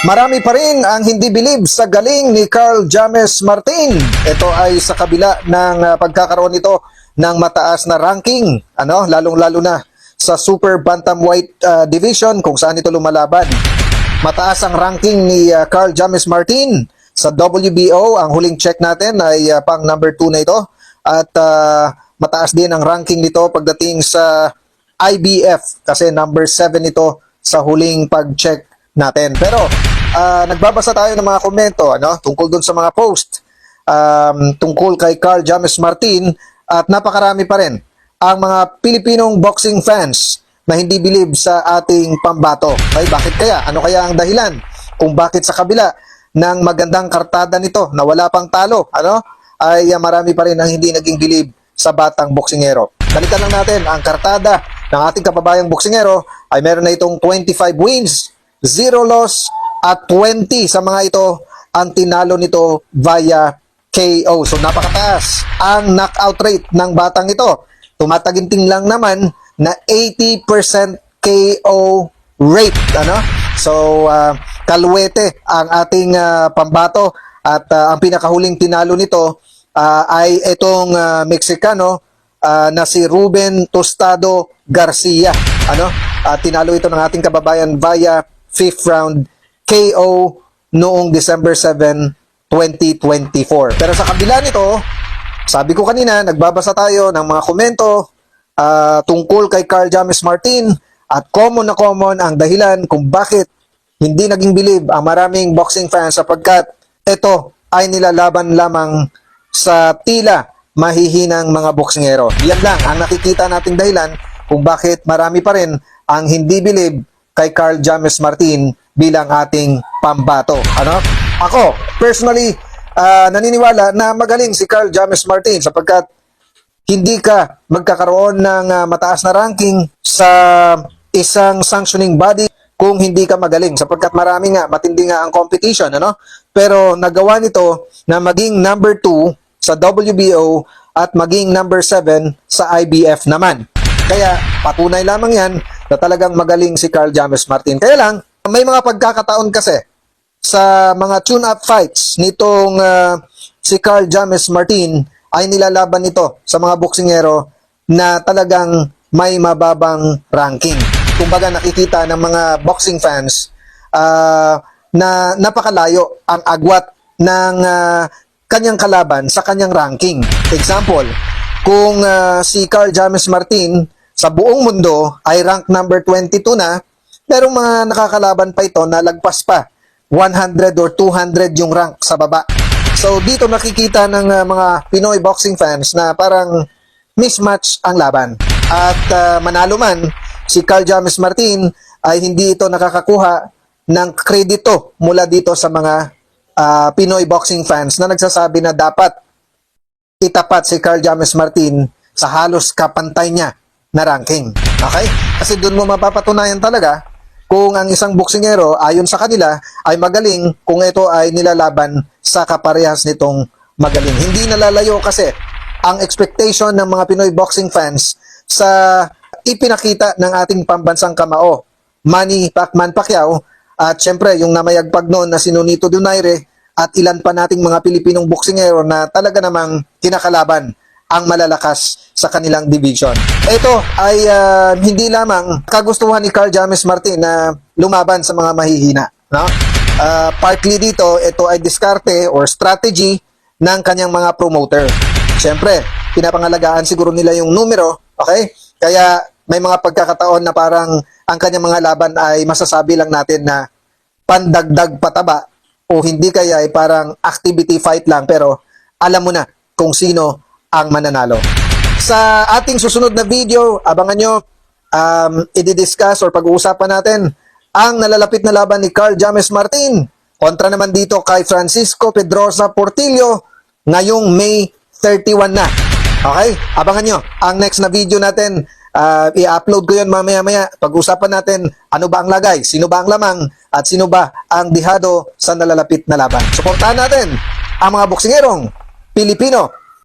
Marami pa rin ang hindi bilib sa galing ni Carl James Martin. Ito ay sa kabila ng pagkakaroon nito ng mataas na ranking, lalong-lalo na sa Super Bantamweight Division kung saan ito lumalaban. Mataas ang ranking ni Carl James Martin sa WBO. Ang huling check natin ay pang number 2 na ito. At mataas din ang ranking nito pagdating sa IBF kasi number 7 ito sa huling pag-check natin. Pero nagbabasa tayo ng mga komento tungkol dun sa mga post tungkol kay Carl James Martin at napakarami pa rin ang mga Pilipinong boxing fans na hindi bilib sa ating pambato. Ay, bakit kaya? Ano kaya ang dahilan kung bakit sa kabila ng magandang kartada nito na wala pang talo, ay marami pa rin ang hindi naging bilib sa batang boksingero. Balikan lang natin ang kartada ng ating kababayang boksingero ay meron na itong 25 wins, 0 loss at 20 sa mga ito ang tinalo nito via KO. So napakataas ang knockout rate ng batang ito. Tumataginting lang naman na 80% KO rate. So kalwete ang ating pambato at ang pinakahuling tinalo nito ay itong Mexicano na si Ruben Tostado Garcia. Tinalo ito ng ating kababayan via 5th round KO noong December 7, 2024. Pero sa kabila nito, sabi ko kanina, nagbabasa tayo ng mga komento tungkol kay Carl James Martin at common na common ang dahilan kung bakit hindi naging bilib ang maraming boxing fans sapagkat ito ay nilalaban lamang sa tila mahihinang mga boksingero. Yan lang ang nakikita nating dahilan kung bakit marami pa rin ang hindi bilib kay Carl James Martin bilang ating pambato. Ako, personally, naniniwala na magaling si Carl James Martin sapagkat hindi ka magkakaroon ng mataas na ranking sa isang sanctioning body kung hindi ka magaling sapagkat matindi nga ang competition, pero nagawa nito na maging number 2 sa WBO at maging number 7 sa IBF naman. Kaya patunay lamang yan na talagang magaling si Carl James Martin. Kaya lang, may mga pagkakataon kasi sa mga tune-up fights nitong si Carl James Martin ay nilalaban nito sa mga boksingero na talagang may mababang ranking. Kumbaga nakikita ng mga boxing fans na napakalayo ang agwat ng kanyang kalaban sa kanyang ranking. Example, kung si Carl James Martin sa buong mundo ay rank number 22 na, merong mga nakakalaban pa ito na lagpas pa 100 or 200 yung rank sa baba. So dito nakikita ng mga Pinoy boxing fans na parang mismatch ang laban. At manalo man si Carl James Martin ay hindi ito nakakakuha ng kredito mula dito sa mga Pinoy boxing fans na nagsasabi na dapat itapat si Carl James Martin sa halos kapantay niya na ranking. Okay? Kasi doon mo mapapatunayan talaga kung ang isang boksingero ayon sa kanila ay magaling kung ito ay nilalaban sa kaparehas nitong magaling. Hindi nalalayo kasi ang expectation ng mga Pinoy boxing fans sa ipinakita ng ating pambansang kamao, Manny Pacquiao, at syempre yung namayagpag noon na si Nonito Donaire at ilan pa nating mga Pilipinong boksingero na talaga namang kinakalaban ang malalakas sa kanilang division. Ito ay hindi lamang kagustuhan ni Carl James Martin na lumaban sa mga mahihina. Partly dito, ito ay diskarte or strategy ng kanyang mga promoter. Siyempre, pinapangalagaan siguro nila yung numero, okay? Kaya may mga pagkakataon na parang ang kanyang mga laban ay masasabi lang natin na pandagdag pataba o hindi kaya ay parang activity fight lang pero alam mo na kung sino ang mananalo. Sa ating susunod na video, abangan nyo, i-discuss or pag-uusapan natin ang nalalapit na laban ni Carl James Martin kontra naman dito kay Francisco Pedrosa Portillo ngayong May 31 na. Okay? Abangan nyo ang next na video natin. I-upload ko yun mamaya-maya. Pag-usapan natin ano ba ang lagay, sino ba ang lamang, at sino ba ang dihado sa nalalapit na laban. Suportahan natin ang mga boksingerong Pilipino